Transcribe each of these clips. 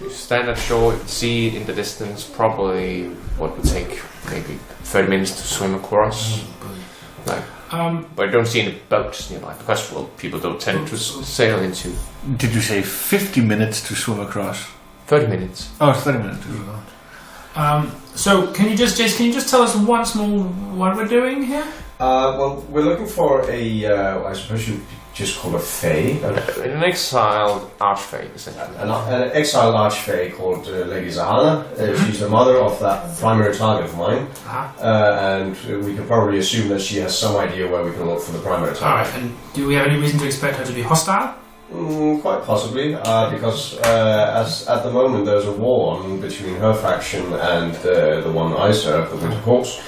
You stand at shore, see in the distance, probably what would take maybe 30 minutes to swim across. But I don't see any boats nearby because people don't tend to sail into. Did you say 50 minutes to swim across? 30 minutes. Oh, 30 minutes. So can you just tell us once more what we're doing here? Well, we're looking for I suppose you just call a fae. An exiled archfey, essentially. An exiled archfey called Lady Zahana. She's the mother of that primary target of mine. And we can probably assume that she has some idea where we can look for the primary target. Alright, and do we have any reason to expect her to be hostile? Quite possibly, because as at the moment there's a war on between her faction and the one I serve, the Winter Corps.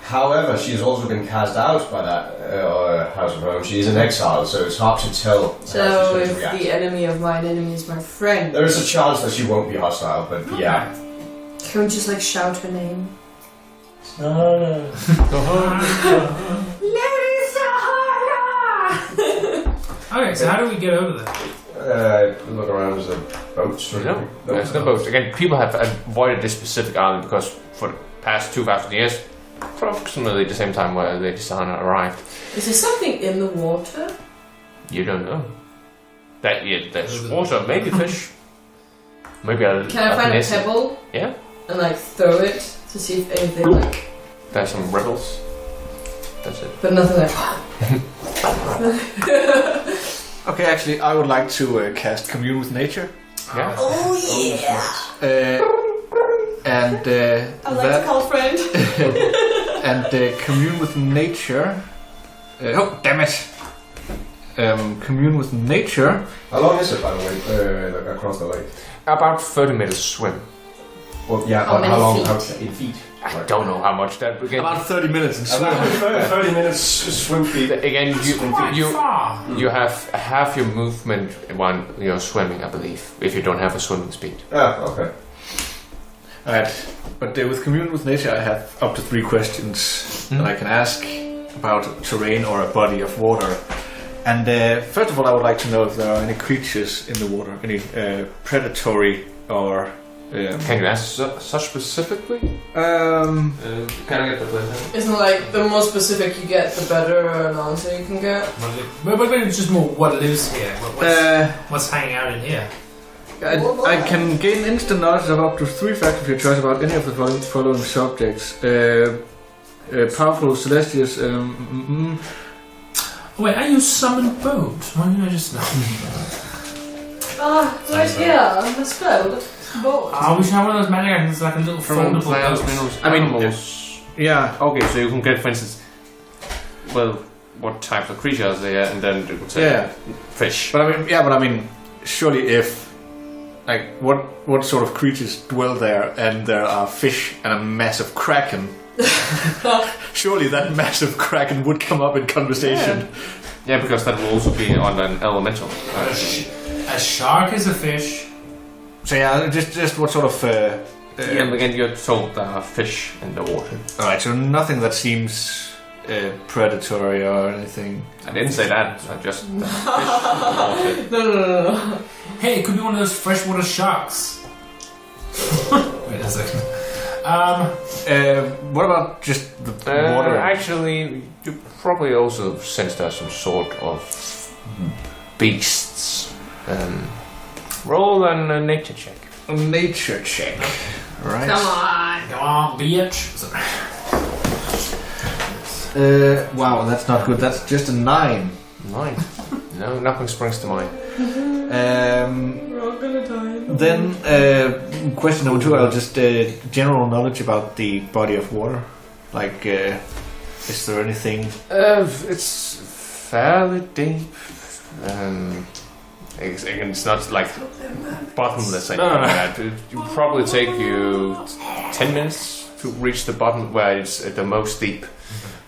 However, she has also been cast out by that House of Rome. She is in exile, so it's hard to tell. So if the enemy of mine enemy is my friend, there is a chance that she won't be hostile, but yeah. Can we just shout her name? No. Lady Sahara! Okay, so how do we get over there? Look around, there's a boat. No, there's no boat. Again, people have avoided this specific island because for the past 2,000 years, approximately the same time where Lady Sahana arrived. Is there something in the water? You don't know. There's water, maybe fish. Maybe a Can I find a pebble? Yeah. And throw it to see if anything There's some rebels. That's it. But nothing Okay, actually, I would like to cast Commune with Nature. Yeah. Oh yeah! And I like to call friend. And Commune with Nature. Oh, damn it! Commune with Nature. How long is it, by the way, across the lake? About 30 minutes swim. Well, yeah, but how long? In feet? I don't know how much that. Again, about 30 minutes in swim. 30 minutes swim feet. Again, you have half your movement when you're swimming, I believe, if you don't have a swimming speed. Ah, okay. Alright, but with Commune with Nature I have up to 3 questions that I can ask about terrain or a body of water. And first of all, I would like to know if there are any creatures in the water, any predatory or... Can you ask such specifically? Can I get the place? Isn't the more specific you get, the better an answer you can get? But it's just more what lives here. What's hanging out in here? I can gain instant knowledge of up to 3 facts of your choice about any of the following subjects. Powerful celestials. Wait, are you summoned boat? Why didn't I just know? Right here, let's go. We should have one of those magic items, like a little foldable boat. Animals. Yeah. Okay, so you can get, for instance, what types of creatures they are, and then you could say fish. But I mean, surely if what sort of creatures dwell there, and there are fish and a massive kraken. Surely that massive kraken would come up in conversation. Yeah, because that will also be on an elemental. A shark is a fish. So yeah, just what sort of... again, you're told there are fish in the water. Alright, so nothing that seems predatory or anything. I didn't say that, I just... fish in the water. No. Hey, it could be one of those freshwater sharks. Wait a second. What about just the water? Actually, you probably also sense there's some sort of beasts. Roll a nature check. A nature check. Right. Come on, bitch. Wow, that's not good. That's just a 9. 9. No, nothing springs to mind. We're all gonna die. Then, question number 2, I'll just general knowledge about the body of water. Is there anything? It's fairly deep. It's not bottomless. It will probably take you 10 minutes to reach the bottom where it's the most deep.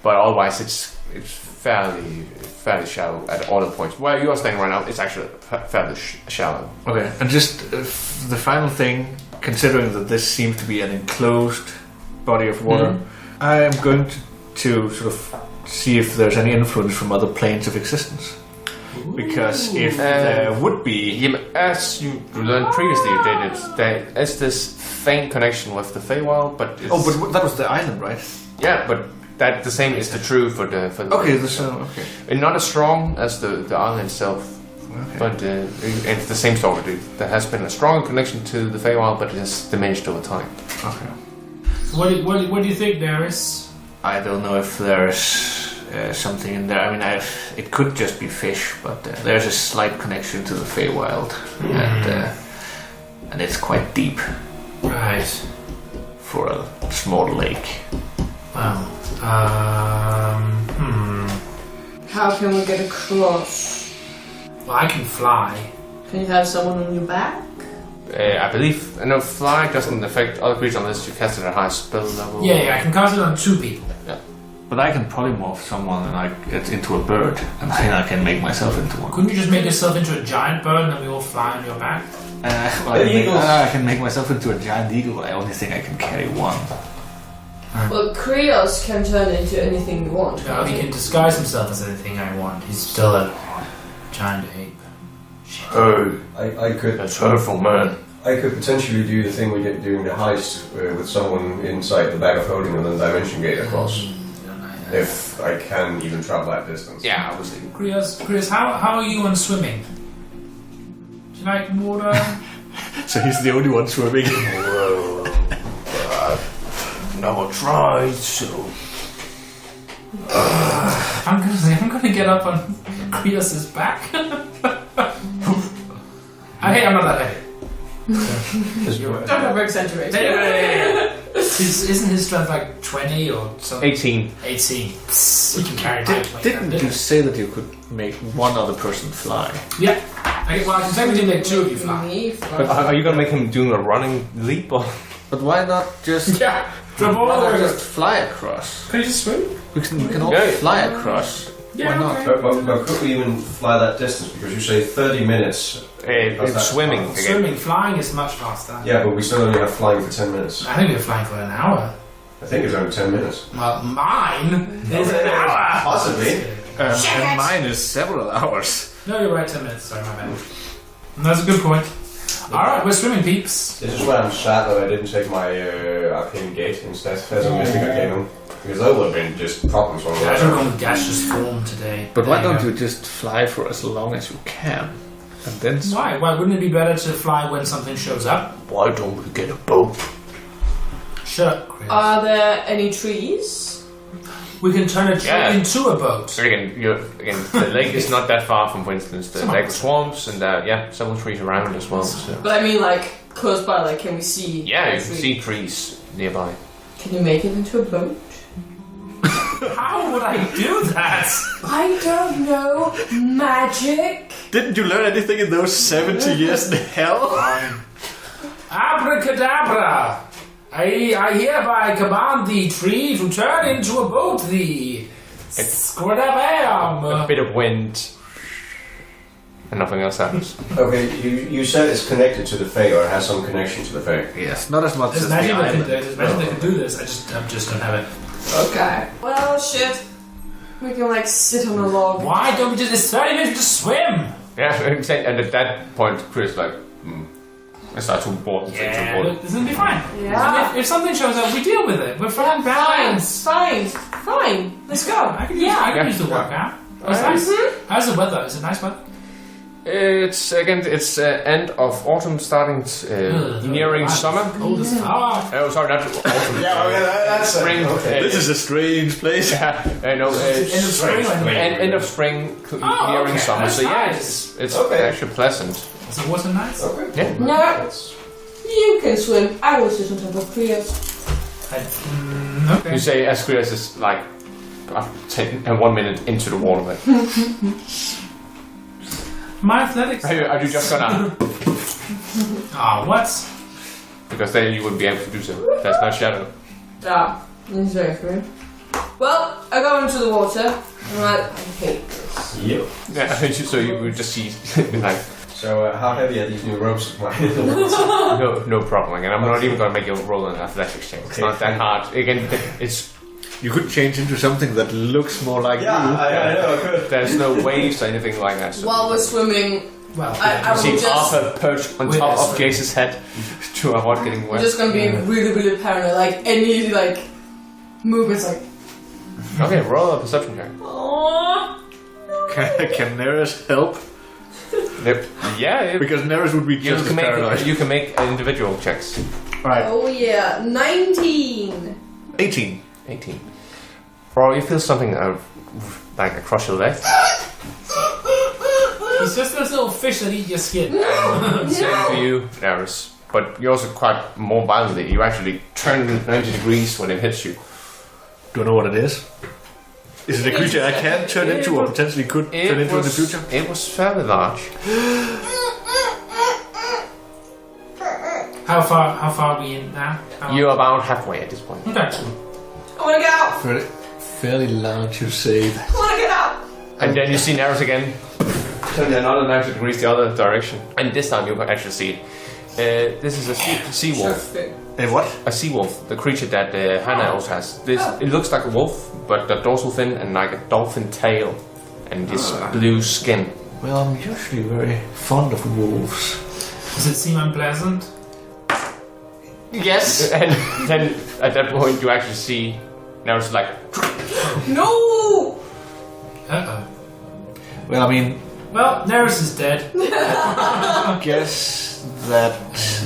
But otherwise, it's fairly shallow at all the points. Where you are standing right now, it's actually fairly shallow. Okay, and just the final thing, considering that this seems to be an enclosed body of water, I am going to sort of see if there's any influence from other planes of existence. Because if there would be... Yeah, as you learned previously, there is this faint connection with the Feywild, but it's, but that was the island, right? yeah, but that the same is true for the Okay, okay. and not as strong as the island itself. Okay. But it's the same story. There has been a strong connection to the Feywild, but it has diminished over time. Okay. What do you think, Darius? I don't know if there's something in there. I mean, it could just be fish, but there's a slight connection to the Feywild, and it's quite deep Right. for a small lake. Well, How can we get across? Well, I can fly. Can you have someone on your back? I believe fly doesn't affect other creatures unless you cast it at a high spell level. Yeah, I can cast it on 2 people. But I can polymorph someone and I get into a bird, and then I can make myself into one. Couldn't you just make yourself into a giant bird and then we all fly on your back? I can make myself into a giant eagle. I only think I can carry one. Well, Krios can turn into anything you want. No, he can disguise himself as anything I want. He's still a giant ape. Oh, I could. that's hurtful, man. I could potentially do the thing we did during the heist with someone inside the bag of holding and then dimension gate across. If I can even travel that distance. Yeah, I was thinking. Krios, how are you on swimming? Do you like water? So he's the only one swimming. Never tried, so. I'm gonna get up on Krios' back. I'm not that heavy. Don't ever exaggerate. Isn't his strength like 20 or something? 18. 18. Psst, he can carry my weight. Didn't you say that you could make one other person fly? Yeah. I can technically make 2 of you fly. Me, But are you gonna make him doing a running leap? Or? But why not just... Yeah. Jump Why not over. just fly across? Can you just swim? We can all Yeah. fly across. Yeah, Why not? okay. But could we even fly that distance? Because you say 30 minutes. It's swimming again. Swimming, flying is much faster. Yeah, but we still only have flying for 10 minutes. I think we're flying for an hour. I think it's only 10 minutes. Well, mine is an hour. Possibly. And mine is several hours. No, you're right, 10 minutes. Sorry, my bad. That's a good point. Alright, we're swimming, peeps. This is why I'm sad that I didn't take my Arcane Gate instead as a Mystic Arcanum. Because that would have been just problems on I should have gone that. with gaseous form today. But why There don't go. you just fly for as long as you can? And then... Why? Why wouldn't it be better to fly when something shows up? Why don't we get a boat? Shut up, Chris. Are there any trees? We can turn a tree Yeah. into a boat. Again, the lake is not that far from, for instance, the Come on. lake swamps and several trees around as well. So. But I mean, like, close by, like, can we see? Yeah, a you can tree? see trees nearby. Can you make it into a boat? How would I do that? I don't know. Magic? Didn't you learn anything in those 70 years in hell? Abracadabra! I hereby command the tree to turn into a boat thee. A Squidabam! bit of wind, and nothing else happens. Okay, you said it's connected to the Fae, or it has some connection to the Fae. Yes, not as much There's as the magic that can, island. there's magic that can do this. I just don't have it. Okay. Well, shit. We can, like, sit on a log. Why don't we just? It's 30 minutes to swim. Yeah, and at that point, Chris I start to board. Yeah, look, this will be fine. Yeah. If something shows up, we deal with it. We're fine. Balance. Fine. Let's go. I can use the workout. It's nice. How's the weather? Is it nice weather? It's end of autumn, starting nearing summer. Cold as fuck. Oh, sorry, not autumn. that's spring. This is a strange place. No, End of spring. end of spring, nearing okay, summer. that's So yeah, nice. it's Okay. actually pleasant. Is the water nice? Okay. Yeah. No. You can swim. I will sit on top of Krios. Okay. You say as Chris is like 1 minute into the water. Like, My athletics. are you just gonna? What? Because then you wouldn't be able to do so. There's no shadow. Yeah. It's very true. Well, I go into the water. I'm like, I hate this. Yep. Yeah. So you would just see like So, how heavy are these new ropes of mine? no problem. Again, I'm not even gonna make you roll an athletics check. It's not that hard. Again, it's You could change into something that looks more like you. I know, I could. There's no waves or anything like that. So While we're swimming, Well, I you see will just... Arthur perched on With top us. of Jace's head to avoid getting I'm wet. just gonna be really, really paranoid. Like, any, like, movements, like... Okay, roll a perception check. Aww. Can Neris help? Yeah, Because Neris would be just as paranoid. you can make individual checks. Right, Oh yeah, 19! 18. 18. Bro, you feel something like across your leg. he's just this little fish that eat your skin. Same for you, Eris. But you also quite more violently. You actually turn 90 degrees when it hits you. Do I know what it is? Is it a creature I can turn into or potentially could turn into in the future? It was fairly large. How far are we in now? You're about halfway at this point. Okay. I wanna get out! Fairly large, you say. I wanna get out! And then you see Neris again. Turn another 90 degrees the other direction. And this time you can actually see it. This is a sea wolf. What? A sea wolf, the creature that Hannah also has. It looks like a wolf, but the dorsal fin and like a dolphin tail, and this blue skin. Well, I'm usually very fond of wolves. Does it seem unpleasant? Yes. And then at that point you actually see Neris like. No! Uh-oh. Well, I mean, Well, Neris is dead. I guess that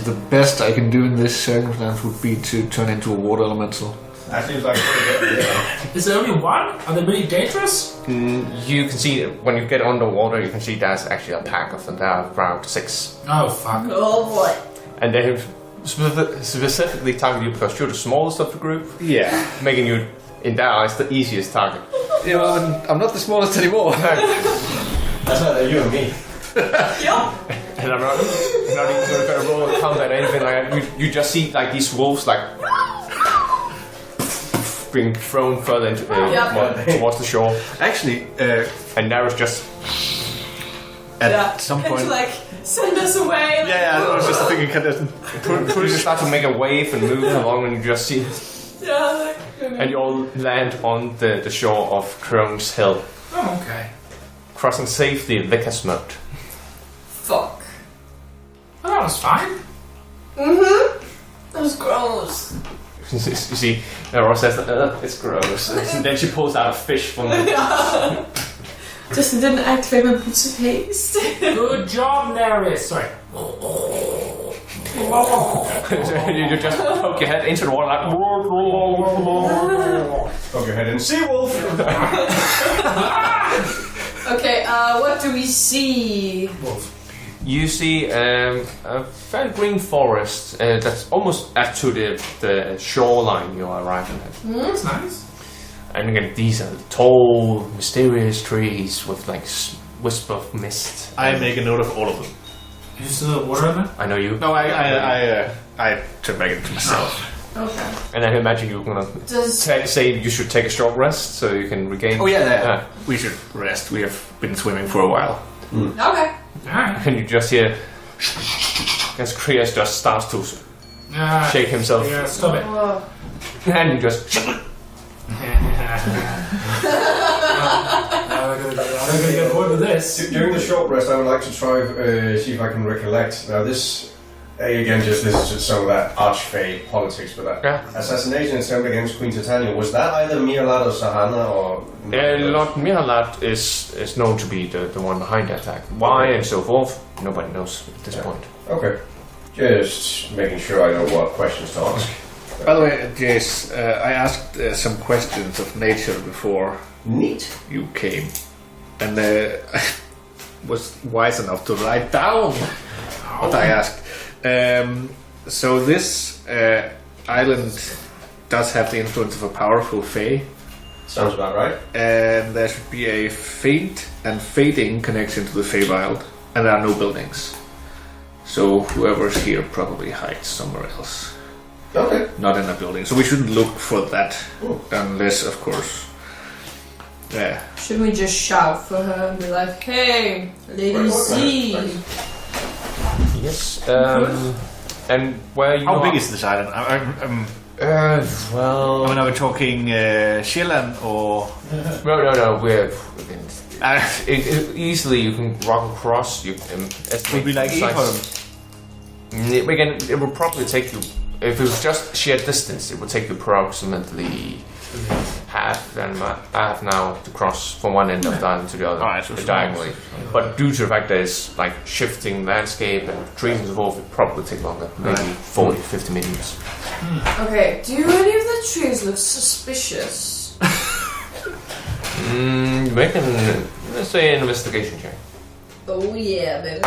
the best I can do in this circumstance would be to turn into a water elemental. That seems like a pretty good idea. Is there only one? Are they really dangerous? You can see when you get underwater, you can see there's actually a pack of them. There are around 6, Oh, fuck. Oh boy. and they have specifically targeted you because you're the smallest of the group, Yeah. making you, in their eyes, the easiest target. You know, I'm not the smallest anymore. That's not you and me. Yup. And I'm not even going to roll a combat or anything like that. You just see like these wolves like being thrown further into towards the shore, Actually, and Neris just at some Can't point. you, like, send us away? Yeah, I was just thinking, you start to make a wave and move along, and you just see, Yeah, like... and you all land on the shore of Crone's Hill, Oh, okay. crossing safely Wicca Moat. Fuck. Well, that was fine. Mm-hmm. That was gross. You see, Neris says, it's gross. And then she pulls out a fish from the... Just didn't activate my boots of haste. Good job, Neris. Sorry. You just poke your head into the water like... Poke your head in. Sea wolf! Okay, what do we see? You see a fairly green forest that's almost up to the shoreline you're arriving at. That's nice. And again, these are tall, mysterious trees with like wisp of mist. I make a note of all of them. You still have water in there? I know you. No, I turn back into myself. Okay. And I imagine you're gonna say you should take a short rest so you can regain. Oh yeah. We should rest. We have been swimming for a while. Okay. Alright. And you just hear, as Krias just starts to shake himself, Yeah, stop it. Oh. and you just. I'm gonna get bored with this. During the short rest, I would like to try see if I can recollect. Now this, again, this is just some of that archfey politics, but that assassination attempt against Queen Titania, was that either Miralad or Sahana or? Lord Miralad is known to be the one behind the attack. Why and so forth, nobody knows at this point. Okay, just making sure I know what questions to ask. By the way, Jace, I asked some questions of nature before Neat. you came, and I was wise enough to write down what I asked. So this island does have the influence of a powerful fae, Sounds about right. and there should be a faint and fading connection to the Feywild, and there are no buildings. So whoever's here probably hides somewhere else. Okay. Not in a building, so we shouldn't look for that unless, of course. Yeah. Should we just shout for her and be like, "Hey, Lady Z"? Yes. And where you How are, big is this island? Well... I mean, are we talking Sheelan or... No, we're... easily you can walk across, you can estimate... Would be like It will probably take you... If it was just sheer distance, it would take you approximately half an hour to cross from one end of the island to the other, diagonally. But due to the fact that it's like shifting landscape and trees and so forth, it probably take longer, maybe 40-50 minutes. Okay, do any of the trees look suspicious? Make an, let's say, an investigation check. Oh yeah, baby.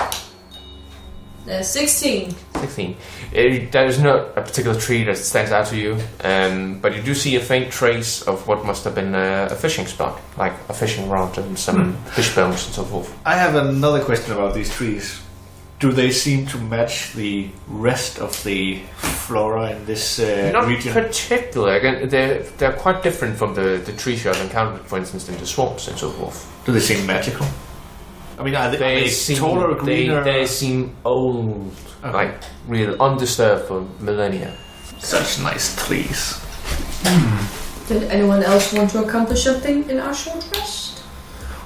16. 16. There is not a particular tree that stands out to you, but you do see a faint trace of what must have been a fishing spot, like a fishing rod and some fish bones and so forth. I have another question about these trees. Do they seem to match the rest of the flora in this Not region? particularly. Again, they're quite different from the trees you have encountered, for instance, in the swamps and so forth. Do they seem magical? I mean, are they taller, greener? They seem old, like real undisturbed for millennia. Such nice trees. Did anyone else want to accomplish something in our short rest?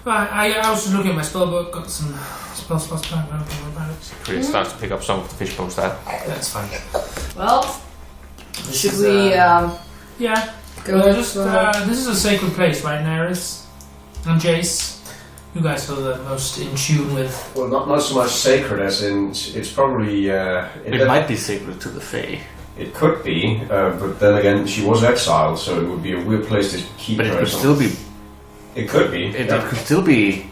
I was just looking at my spellbook, got some spells about it. Pretty starts to pick up some of the fish bones there. That's fine. Well, should we Yeah. go This is a sacred place, right, Neris? And Jace? You guys are the most in tune with... Well, not so much sacred as in... It's probably... It might be sacred to the Fae. It could be, but then again, she was exiled, so it would be a weird place to keep But her. it could still be... It could be. It could still be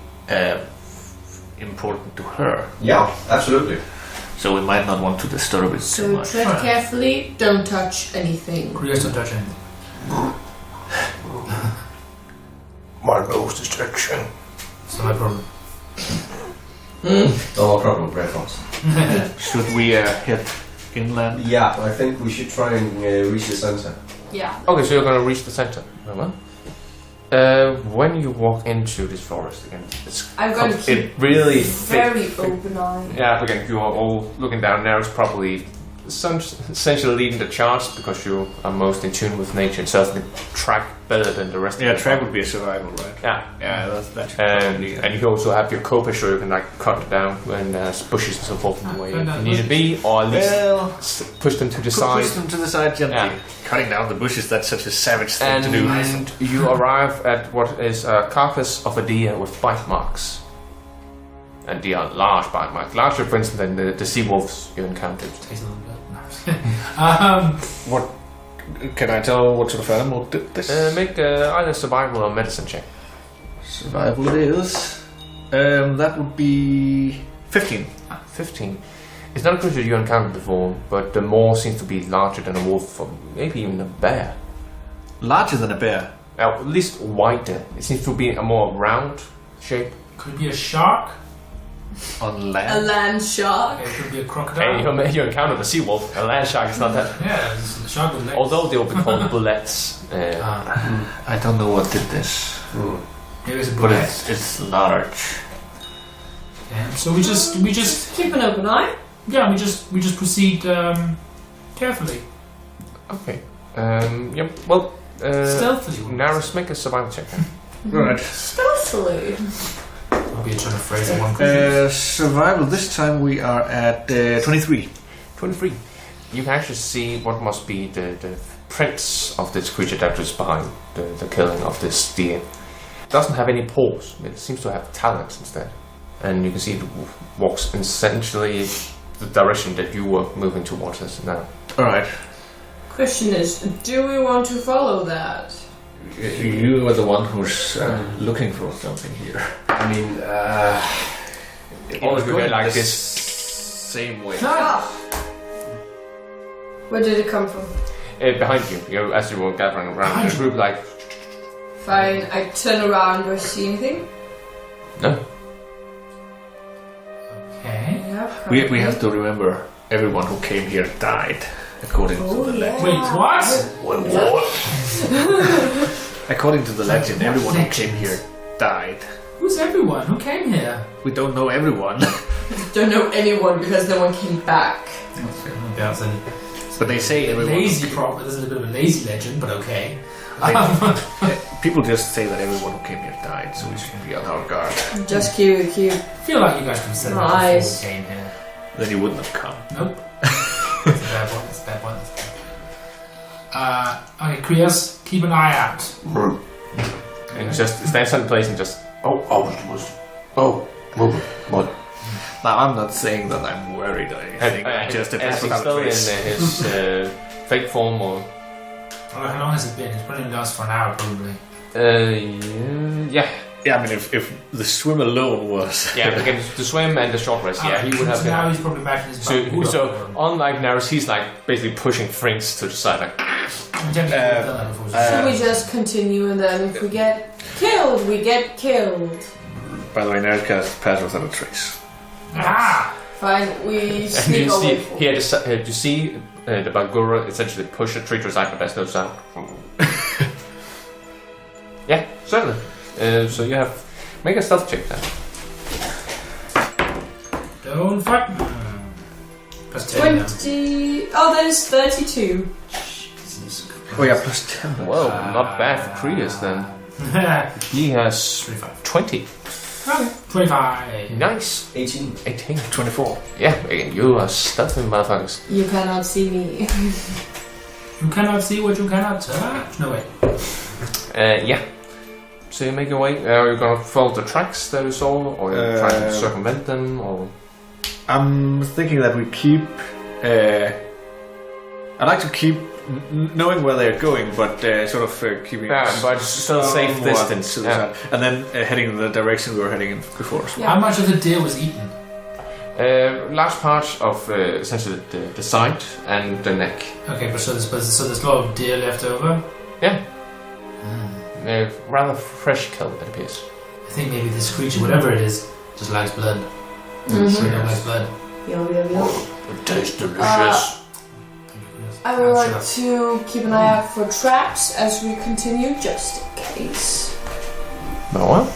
important to her. Yeah, absolutely. So we might not want to disturb it too So much. tread carefully, don't touch anything. Please don't touch anything. My nose distraction. It's not my problem. No problem, Grey Fox. Should we head inland? Yeah, I think we should try and reach the center. Yeah. Okay, so you're gonna reach the center. When you walk into this forest again, I'm going to keep it really very open eye. Yeah, again, you are all looking down there. It's probably essentially leading the charge because you are most in tune with nature and certainly track better than the rest of the track would be a survival, right? Yeah. That's And you also have your coppice so you can like cut it down when there's bushes and so forth in the way if you need to be, or at least push them to the side. Push them to the side gently. Yeah. Cutting down the bushes, that's such a savage thing to do. And you arrive at what is a carcass of a deer with bite marks. And deer are large bite marks, larger for instance than the sea wolves you encountered. Tastes a little bit. What can I tell? What sort of animal did this? Make either survival or medicine check. Survival it is. That would be 15. 15. It's not a creature you encountered before, but the Moor seems to be larger than a wolf, or maybe even a bear. Larger than a bear? At least wider. It seems to be a more round shape. Could it be a shark? On A land? land shark. It could be a crocodile. Hey, you encountered a sea wolf. A land shark is not that. Yeah, it's a shark with legs. Although they will be called bullets. I don't know what did this. It was a But bullet. it's large. Yeah. So we just Keep an open eye. yeah we just proceed carefully, Okay. Yep. Well, stealthily. Naris, make a survival check. Right. Stealthily. I'll be trying to phrase it one question. Survival, this time we are at 23. 23. You can actually see what must be the prints of this creature that is behind the killing of this deer. It doesn't have any paws, it seems to have talons instead. And you can see it walks essentially the direction that you were moving towards us now. Alright. Question is, do we want to follow that? You are the one who's looking for something here. I mean, Always be going like the this. same way. Ah. Where did it come from? Behind you, as you were gathering around the group, like, Fine, I turn around, do I see anything? no. Okay. Yeah, We have to remember everyone who came here died, according to the legend. Wait, what? According to the legend, everyone who came here died. Who's everyone? Who came here? We don't know everyone. Don't know anyone because no one came back. But they say everyone. Lazy prop. This is a bit of a lazy legend, but okay. People just say that everyone who came here died, so we should be on our guard. Just cute. I feel like you guys can set up Nice. before we came here. Then you wouldn't have come. Nope. That's a bad one. That's a bad one. Okay, Krios, keep an eye out. And just stands in place and just what? Now, I'm not saying that I'm worried or anything. I just as he's still in his fake form or. Well, how long has it been? It's probably lost for an hour, probably. Yeah. Yeah, I mean, if the swim alone was... Yeah, again, the swim and the short rest, he would have so been... now he's probably back in his So unlike Naris, he's like basically pushing Frings to the side, like... Should we just continue and then if we get killed, we get killed? By the way, Naris cast Pass Without a Trace. Ah! Fine, we sneak away. He had to see the Bagura essentially push a tree to the side, but there's no sound. Yeah, certainly. So you have... Make a stealth check then. Don't fight. Plus 10 now. 20... Oh, there's 32. Jesus. Oh yeah, plus 10. Well, not bad for Krios then. He has 20. Okay. 25. Nice. 18. 24. Yeah, again, you are stealthing motherfuckers. You cannot see me. You cannot see what you cannot touch. No way. Yeah. So you make your way. Are you gonna follow the tracks that you saw, or you try to circumvent them, or? I'm thinking that we keep... I'd like to keep knowing where they're going, but sort of keeping... but still safe distance. To the side. And then heading in the direction we were heading in before. Yeah. How much of the deer was eaten? Large part of essentially the side and the neck. Okay, but so there's a lot of deer left over? Yeah. Rather fresh kill, it appears. I think maybe this creature, whatever it is, just likes blood. Mm-hmm. Sure likes blood. Yo. It tastes delicious. I would like to keep an eye out for traps as we continue, just in case. Well,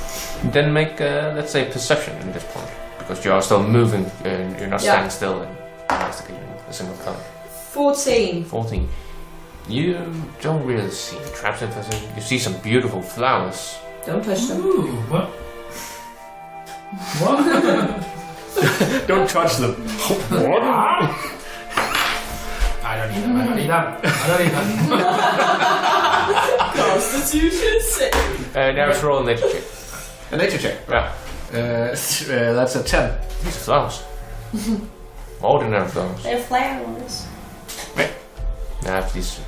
then make, let's say, perception at this point. Because you are still moving, you're not standing still and investigating a single color. 14. 14. You don't really see the traps in person. You see some beautiful flowers. Don't touch them. Ooh, what? What? Don't touch them. What? I don't need that. Constitution save. Now it's roll a nature check. A nature check. Yeah. That's a 10. These are flowers. Ordinary flowers. They're flowers. They have these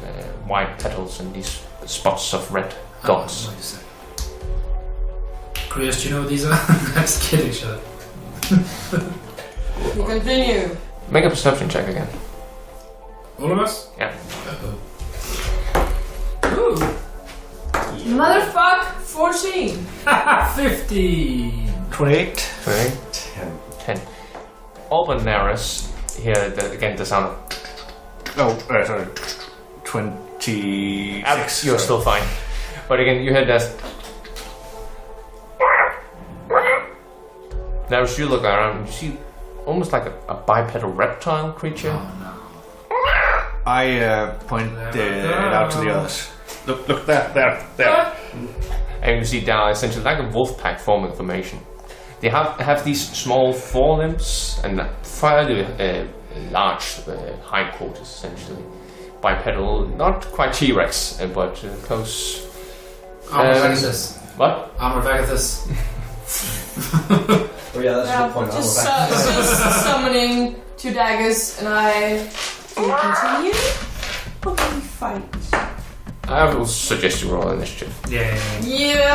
white petals and these spots of red dots. Chris, do you know what these are? I'm just kidding, shut up. You continue. Make a perception check again. All of us? Yeah. Ooh. Motherfuck, 14. 15. 28. 10. Albanaris, here again the sound of... Sorry. 26. You're still fine. But again, you heard that... Now as you look around, you see almost like a bipedal reptile creature. Oh no. I point it out to the others. Look, there. And you see down essentially like a wolf pack forming formation. They have these small forelimbs and fairly large hindquarters, essentially. Bipedal, not quite T-Rex, but close. Armorvagathus. What? Armorvagathus. Oh yeah, that's a good point. Just summoning 2 daggers, and I will continue. Or can we fight? I will suggest you roll initiative. Yeah.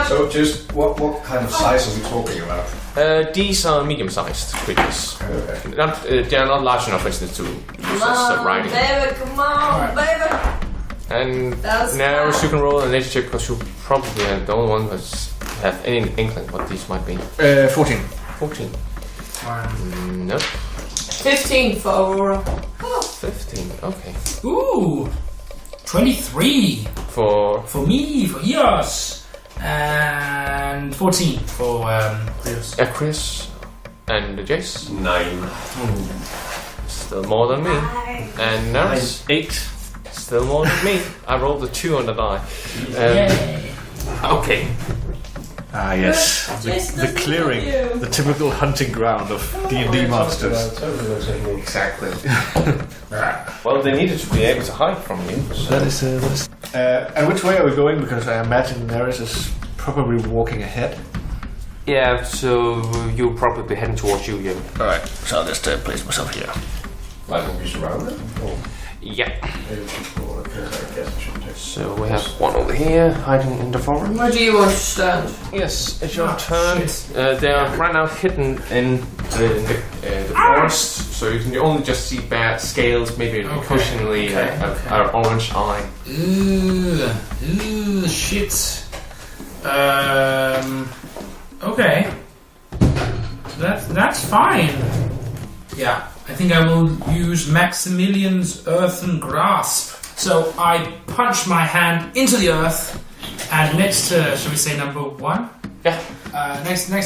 So just what kind of size are we talking about? These are medium-sized creatures. Okay. They are not large enough, for instance, to use Come as on, riding. baby, come on, baby. And That's now fine. you can roll an initiative because you probably are the only one who have any inkling what these might be. 14. 14. Nope. 15 for Aurora. 15. Okay. Ooh. 23 For for me, for Eos, and 14 for Chris. Chris and Jace. 9. Still more than me. And Nurse. 8. Still more than me. I rolled a 2 on the die. Yay. Okay. Ah, yes. The clearing. The typical hunting ground of D&D monsters. Totally looks like me. Exactly. Well, they needed to be able to hide from you. So. That is. And which way are we going? Because I imagine Neris is probably walking ahead. Yeah, so you'll probably be heading towards you, yeah. Alright, so I'll just place myself here. Like when we surround it? Or Yeah. maybe before, because I guess I should take. So we have one over here, hiding in the forest. Where do you want to stand? Yes, it's your Ah, turn. shit. They are right now hidden in the forest, so you can only just see bad scales, maybe occasionally an orange eye. Ooh, shit. Okay. That's fine. Yeah, I think I will use Maximilian's Earthen Grasp. So I punch my hand into the earth, and next to, shall we say, number 1? Yeah. Next to a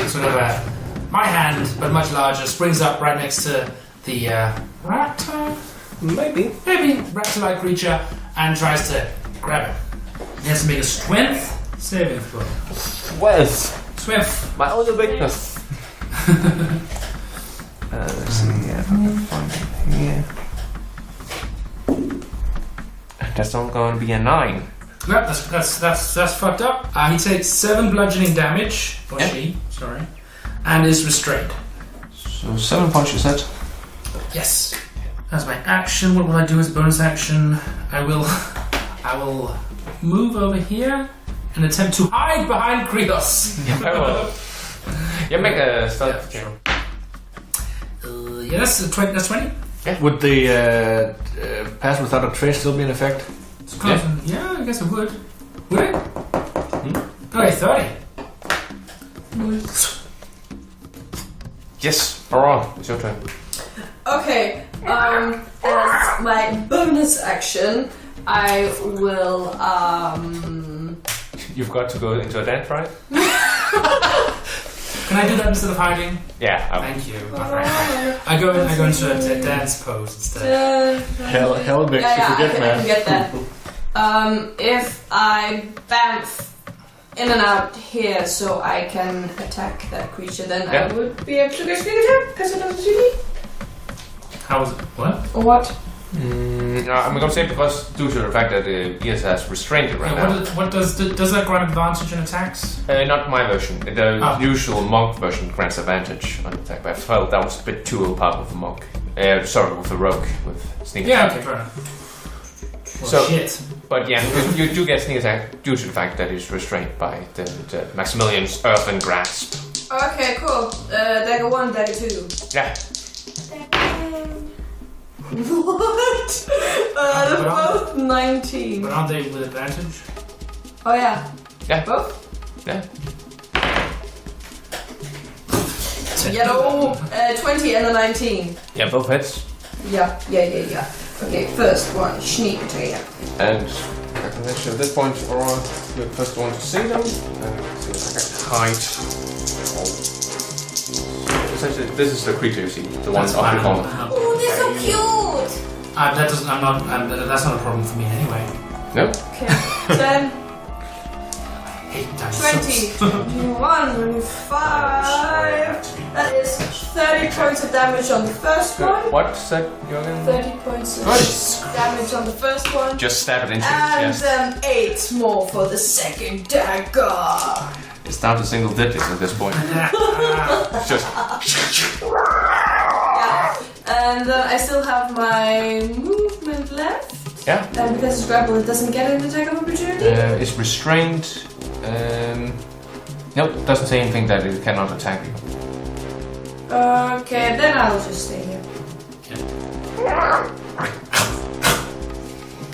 sort of my hand, but much larger, springs up right next to the rat. Maybe rat-like creature, and tries to grab it. He has to make a strength saving throw. Strength. My only weakness. Let's see. Yeah, find it here. That's not going to be a 9. Yep, that's fucked up. He takes 7 bludgeoning damage, or she, sorry, and is restrained. So 7 punches hit. Yes. That's my action. What will I do as a bonus action? I will move over here and attempt to hide behind Krios. You make a stealth check. Yeah, that's 20. That's 20. Yeah. Would the pass without a trace still be in effect? It's close. Yeah, I guess it would. Would it? Okay, 30. Yes, Baron, it's your turn. Okay, as my bonus action, I will, You've got to go into a dance, right? Can I do that instead of hiding? Yeah. Thank you. I go into a dance pose instead. Hell makes you forget, I man. can get that. If I bamf in and out here so I can attack that creature, then I would be able to get sneak attack because it doesn't see me. How is it? What? Or what? I'm going to say because due to the fact that Ias has restrained it right now. What does that grant advantage on attacks? Not my version. The usual monk version grants advantage on attack, but I felt that was a bit too overpowered with the monk. With the rogue, with sneak attack. Okay, fair enough. Well, So- shit. But yeah, you do get sneak attack due to the fact that it's restrained by the Maximilian's Earthen Grasp. Okay, cool. Dagger 1, Dagger 2. Yeah. What? They're both 19. But aren't they with advantage? Oh yeah. Yeah. Both? Yeah. Yellow, 20 and a 19. Yeah, both hits. Yeah. Okay, first one, sneak attack. And I can mention at this point, Aurora, you're the first one to see them. See if I can hide. Essentially, this is the creature you see, the one off the corner. Oh, they're so cute! That's not a problem for me anyway. No? Okay, 10, Hey, that's 20, 21, 25. That is 30 points of damage on the first one. What said you again? 30 points of damage on the first one. Just stab it into And his chest. 8 more for the second dagger. It's down to single digits at this point. It's just. Yeah. And I still have my movement left. Yeah. And because it's grapple, it doesn't get an attack of opportunity. It's restrained. Nope, doesn't say anything that it cannot attack you. Okay, then I'll just stay here.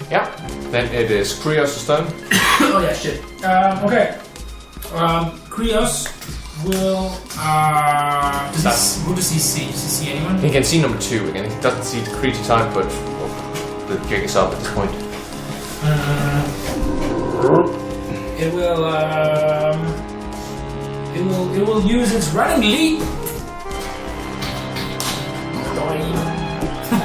Yeah. Then it is Krios' turn. Oh yeah, shit. Okay. Krios will. Who does he see? Does he see anyone? He can see number 2 again. He doesn't see the creature type, but the jig is up at this point. It will use its running leap. Going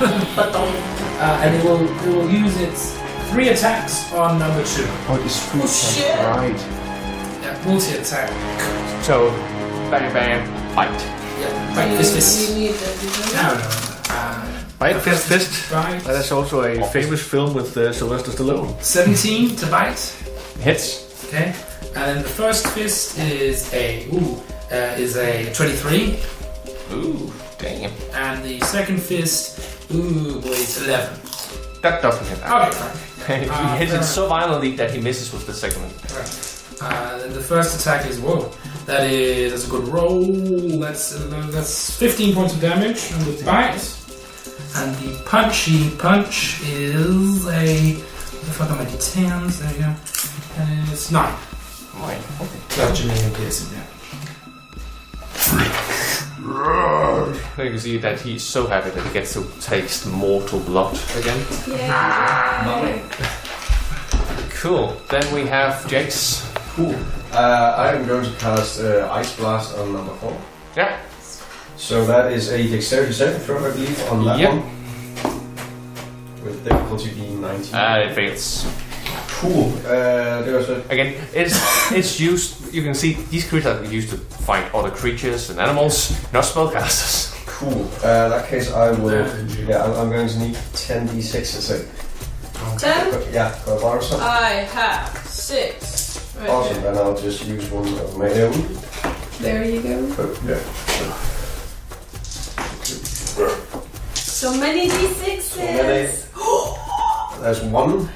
And it will use its 3 attacks on number 2. Oh, it's free. shit. Right. Yeah, multi-attack. So, bam, bam, fight. Yeah, bite fist. You need that. No. Bite, fist. Bite. That is also a famous film with Sylvester Stallone. 17 to bite. Hits. Okay. And then the first fist is a 23. Ooh, damn. And the second fist, is 11. That doesn't hit. Okay, fine. He hits it so violently that he misses with the second one. Then the first attack is that's a good roll. That's 15 points of damage on the bite. And the punchy punch is a. The fuck are my d10s? There you go. And it's 9. Right. Bludgeoning and piercing damage. You can see that he's so happy that he gets to taste mortal blood again. Yeah. Cool. Then we have Jace. Cool. I am going to cast Ice Blast on number 4. Yeah. So that is a dexterity saving throw, I believe, on that Yep. one. With difficulty being 19. It fails. Cool. There's a Again, it's used. You can see these creatures are used to fight other creatures and animals, not spellcasters. cool. In that case, I will. Yeah, I'm going to need 10d6 to say. 10? Yeah, got a bar or something. I have 6. Right Awesome. there. Then I'll just use one of my own. There you go. Yeah. So many d6s. There's one,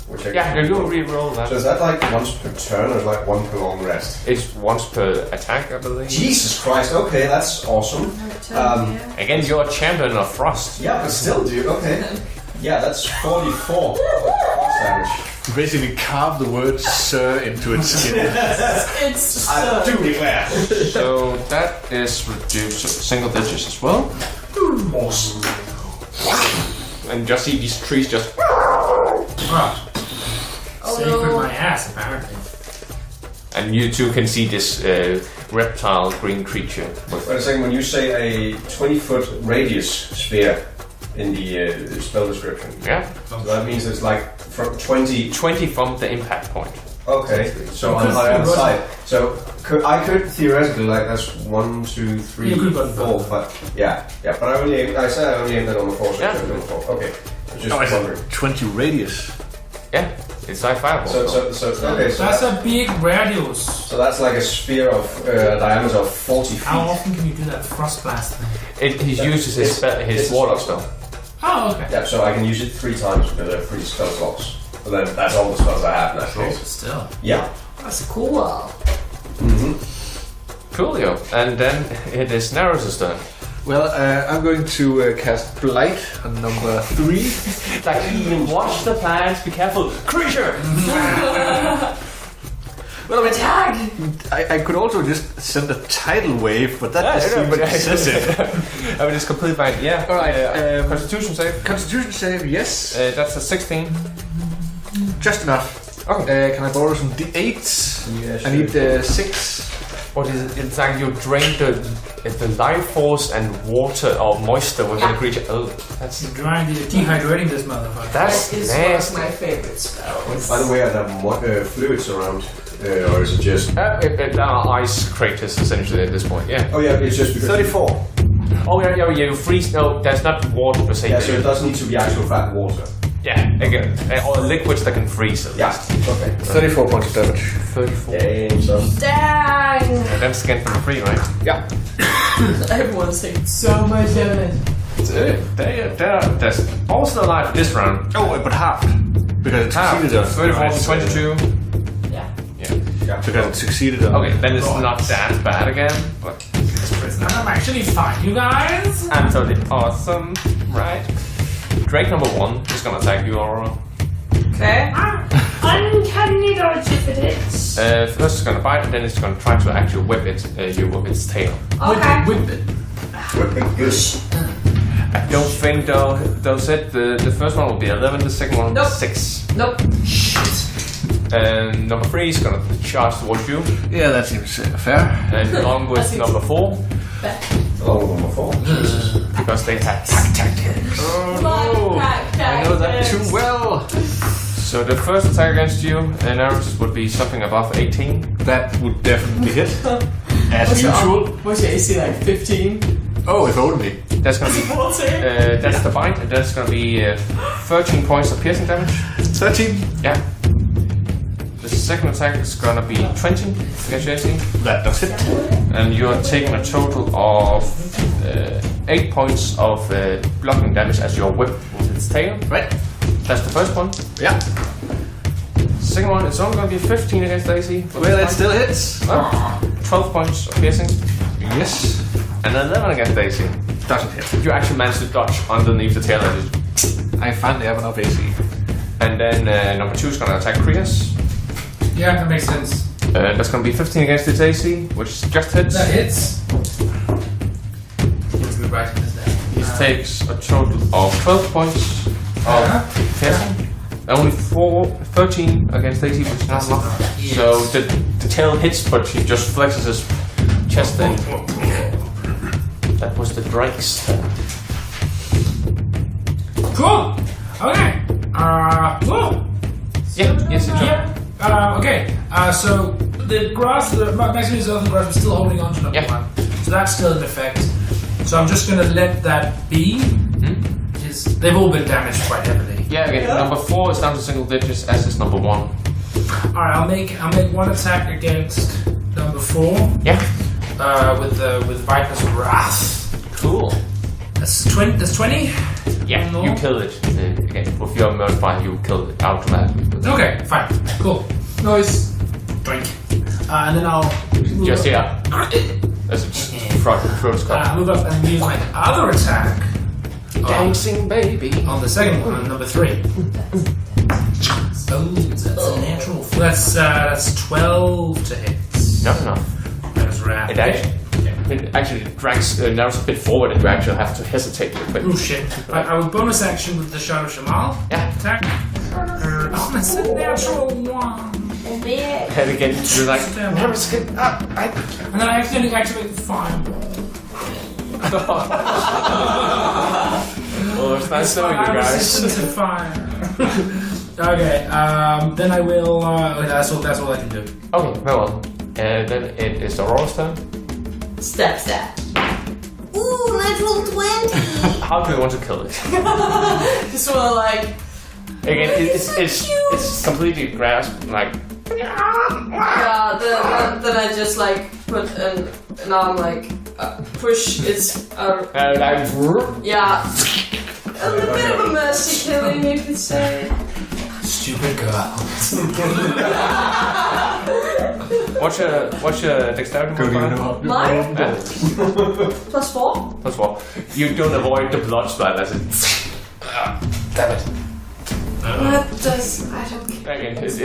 which I Yeah, you do re-roll that. So is that like once per turn or like one per long rest? It's once per attack, I believe. Jesus Christ! Okay, that's awesome. Again, you're a champion of frost. Yeah, but still, dude. Okay. Yeah, that's 44 frost damage. You basically carve the word "sir" into its skin. It's I do declare. So that is reduced to single digits as well. Awesome. And just see these trees just. Sacred my ass, apparently. And you too can see this reptile green creature. Wait a second. When you say a 20-foot radius sphere in the spell description, Yeah. so that means it's like from 20. 20 from the impact point. Okay, so on the other side. So I could theoretically that's 1, 2, 3, You could go to 4, but yeah. But I said I only aimed it on the 4, so Yeah. I on the 4. Okay, I was just I wondering. said 20 radius. Yeah, it's like fireball. That's a big radius. So that's like a sphere of a diameter of 40 feet. How often can you do that frost blast thing? He uses his water spell. Oh, okay. Yeah, so I can use it 3 times with the 3 spell slots. But then that's all the spells I have in that case. Still. Yeah. That's cool. Coolio. And then it is Naros' turn. Well, I'm going to cast Blight on number 3. It's like, watch the plants, be careful. Creature! Well, I mean, Tag! I could also just send a tidal wave, but that just seems excessive. I mean, it's completely fine. Yeah. Alright, Constitution save. Constitution save, yes. That's a 16. Just enough. Okay. Can I borrow some d8s? Yeah, I need 6. What is it? It's like you drain the life force and water or moisture within the creature. Oh, that's Dehydrating this motherfucker. that's That is one of nasty. my favorite spells. By the way, are there fluids around? Or is it just... It are ice craters essentially at this point. Yeah. Oh yeah, it's just because... 34. Oh yeah, you freeze. No, there's not water per se. Yeah, so it does need to be actual fat water. Yeah, again, or liquids that can freeze. At Yeah, least. okay. 34 points of damage. 34. Damn, son. Dang! And that's again from free, right? Yeah. Everyone's taking so much damage. There's also alive this round. Oh, but halved. Because it Half. succeeded on 34 to 22. Yeah. Yeah. Because it succeeded on. Okay, then it's not that bad again, but I'm actually fine, you guys. absolutely awesome, right? Drake number 1 is gonna attack you, Aurora. Okay. Uncanny dodge if it is. First it's gonna bite, and then it's gonna try to actually whip you with its tail. Okay. Whip it. I don't think those hit. The first one will be 11, the second one will Nope. be 6. Nope. And number 3 is gonna charge towards you, Yeah, that seems fair. and along with number 4, Along with number 4. Jesus. because they have tactics. Oh no! I know that too well. So the first attack against you, Naris, would be something above 18. That would definitely hit. As usual. What's your AC like? 15? Oh, if only. That's gonna be. That's the bite, and that's gonna be 13 points of piercing damage. 13. Yeah. The second attack is gonna be 20 against your AC. That does hit. And you're taking a total of 8 points of blocking damage as your whip with its tail. Right. That's the first one. Yeah. Second one, it's only gonna be 15 against AC. Well, it still hits. 12 points of piercing. Yes. And 11 against AC. Doesn't hit. You actually managed to dodge underneath the tail and just... I finally have enough AC. And then number 2 is gonna attack Krios. Yeah, that makes sense. That's gonna be 15 against its AC, which just hits. That hits. Let's be writing this down. He takes a total of 12 points of piercing. Only 13 against AC, which is not enough. Yes. So the tail hits, but he just flexes his chest in. That was the Drake's. Cool. Okay. Cool. Yeah. Yes. Yeah. Okay. So the grass, the Maximus Earthen Grass was still holding on to number 1. So that's still in effect. So I'm just gonna let that be. They've all been damaged quite heavily. Yeah. Okay. Number 4 is down to single digits, as is number 1. Alright, I'll make one attack against number 4. Yeah. With Viper's Wrath. Cool. That's 20. That's 20. Yeah. No. You kill it. Again, with your modifier, you kill it automatically. Okay, fine, cool. Nice. Drink. And then I'll Just yeah. As it's throat cut. move up and use my other attack. Dancing baby. On the second one, on number 3. Oh, that's a natural. That's 12 to hit. Not enough. That's rare. It actually drags Naris a bit forward, and you actually have to hesitate a little bit. Oh shit. I will bonus action with the Shadow Shamal. Yeah. Attack. Oh, that's a natural 1. And again, you're like, Naris, get up. And then I accidentally activate the fireball. Well, it's nice knowing you guys. Resistant to fire. Okay, then I will. That's all I can do. Okay, very well. Then it is Aurora's turn. Stab. Ooh, natural 20! How do you want to kill it? Just wanna like... Again, it's completely grasped, like... Yeah, then I just like put an arm like... push its... yeah. A bit of a mercy killing, you could say. Stupid girl. What's your dexterity modifier? Mine? Yeah. +4? +4. You don't avoid the blood splat as it... damn it. What does... I don't care. Again, it's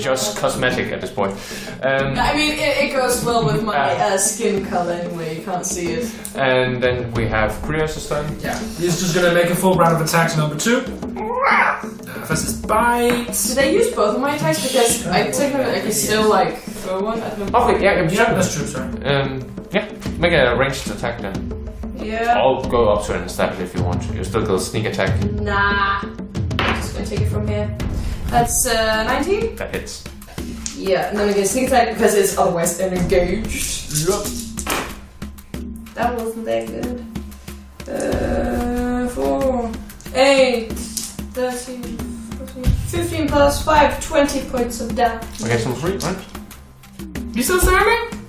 just cosmetic at this point. I mean, it goes well with my skin color anyway, you can't see it. And then we have Krios' turn. Yeah. He's just gonna make a full round of attacks, number 2. First is bite. Did I use both of my attacks? Because I can still like throw one at him. Okay, yeah, That's true, sorry. Yeah, make a ranged attack then. Yeah. I'll go up to an established if you want. You still go sneak attack. Nah. I'm just gonna take it from here. That's 19? That hits. Yeah, and then I get sneak attack because it's otherwise engaged. Yep. That wasn't that good. 4, 8, 13, 14, 15 plus 5, 20 points of damage. Okay, some 3, right? You still standing?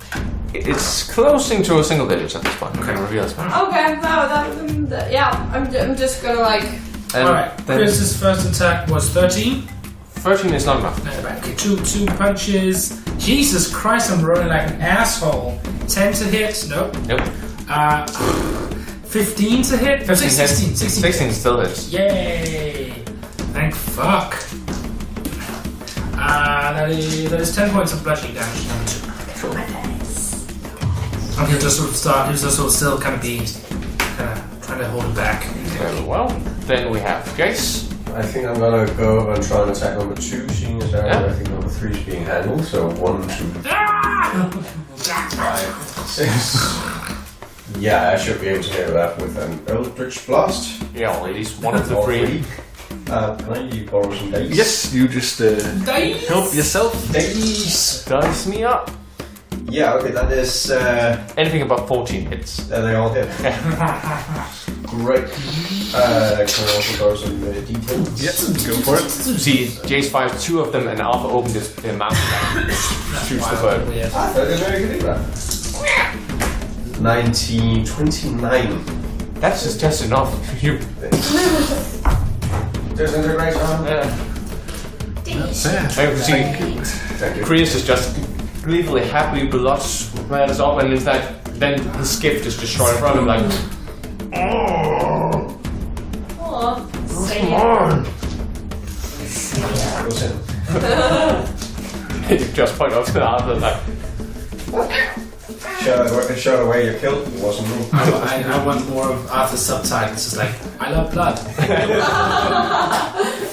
It's closing to a single digit at this point. Okay, reveal this one. Okay, no, yeah, I'm just gonna like... Alright, Chris's first attack was 13. 13 is not enough. Okay, two punches. Jesus Christ, I'm rolling like an asshole. 10 to hit, nope. Nope. 15 to hit? 16 still hits. Yay! Thank fuck. That is 10 points of bludgeoning damage. Cool. Okay, he'll just sort of still kind of be trying to hold it back. Very well. Then we have Jace. I think I'm gonna go and try and attack number 2, seeing as I think number 3 is being handled. So 1, 2, 5, 6, Yeah, I should be able to hit that with an Eldritch Blast. Yeah, at least one of the Or three. Can I borrow some dice? Yes, you just help yourself. Dice! Dice me up. Yeah, okay, that is... Anything above 14 hits. they all hit. Great. Can I also borrow some details? Yes, go for it. See, Jace fires 2 of them, and Arthur opens his mouth and shoots the bird. Weird. I didn't know you could do that. 1929. That's just enough. You. Disintegrate on. I can see Thank you. Chris is just gleefully happy, blood splatters up, and then his gift is destroyed in front of him, like. Aw. Goes in. You just point out to Arthur, like. Shut away your kill. It wasn't me. I want more of Arthur's subtitles. It's like, I love blood.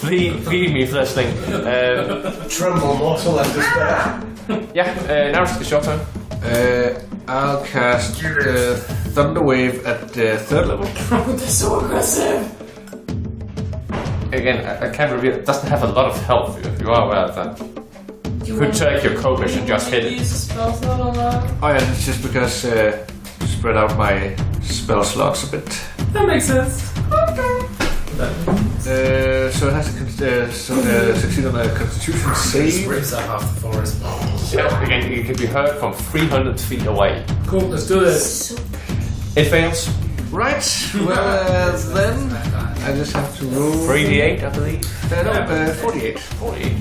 Feed me, fleshling. Tremble, mortal, and despair. Yeah, now it's your turn. I'll cast Thunder Wave at 3rd level. They're so aggressive. Again, I can't reveal. It doesn't have a lot of health. You are aware of that. You could take your Kobish and just hit it. Use a spell slot on that. Oh yeah, it's just because spread out my spell slots a bit. That makes sense. So it has to succeed on a Constitution Just save. rips up half the forest. Yeah, again, you can be heard from 300 feet away. Cool, let's do this. It fails. Right. Well, then I just have to roll 3d8, I believe. 48. 48.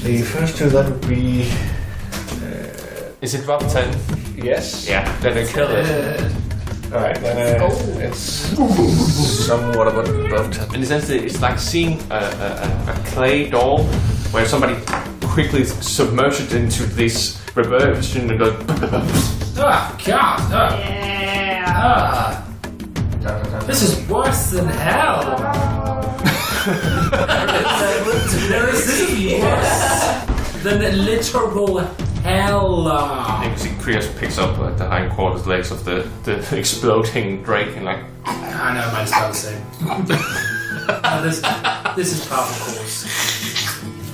The first two that would be Is it above 10? yes. Yeah, then I kill it. Alright, then it's somewhat above 10. In the sense that it's like seeing a clay doll where somebody quickly submerged it into this reverberation and goes. Ah, God. Ah. Yeah. Ah. This is worse than hell. There is this worse than literal hell. You can see Krios picks up the hindquarters legs of the exploding drake and like. I know, mine's about the same. This is part of the course.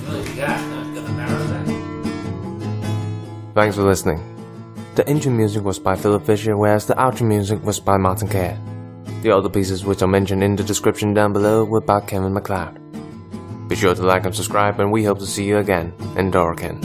Look at that. I've got the marrow there. Thanks for listening. The intro music was by Philip Fischer, whereas the outro music was by Martin Kerr. The other pieces which are mentioned in the description down below were by Kevin MacLeod. Be sure to like and subscribe, and we hope to see you again in Doraken.